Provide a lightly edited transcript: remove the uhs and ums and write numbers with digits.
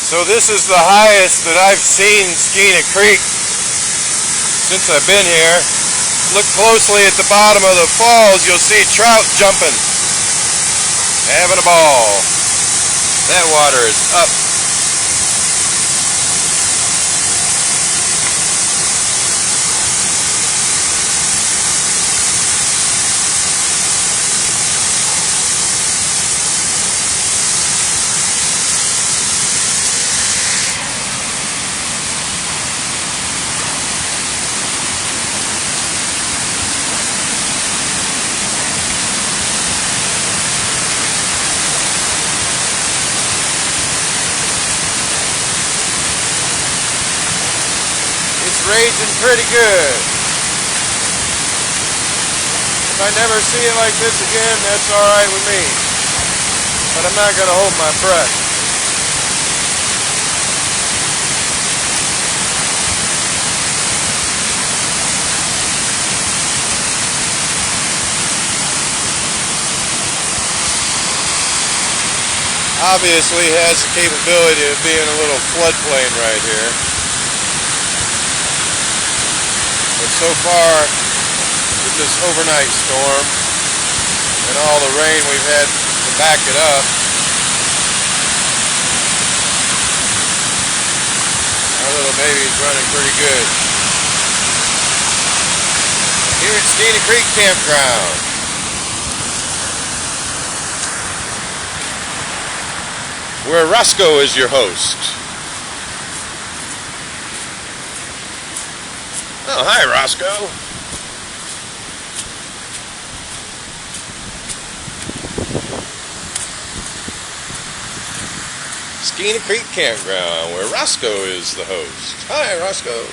So this is the highest that I've seen Skeenah Creek since I've been here. Look closely at the bottom of the falls, you'll see trout jumping, having a ball. That water is up. It's raging pretty good. If I never see it like this again, that's alright with me. But I'm not going to hold my breath. Obviously has the capability of being a little floodplain right here. But so far, with this overnight storm and all the rain we've had to back it up, our little baby's running pretty good. Here at Skeenah Creek Campground. Where Roscoe is your host. Oh, hi, Roscoe. Skeenah Creek Campground, where Roscoe is the host. Hi, Roscoe.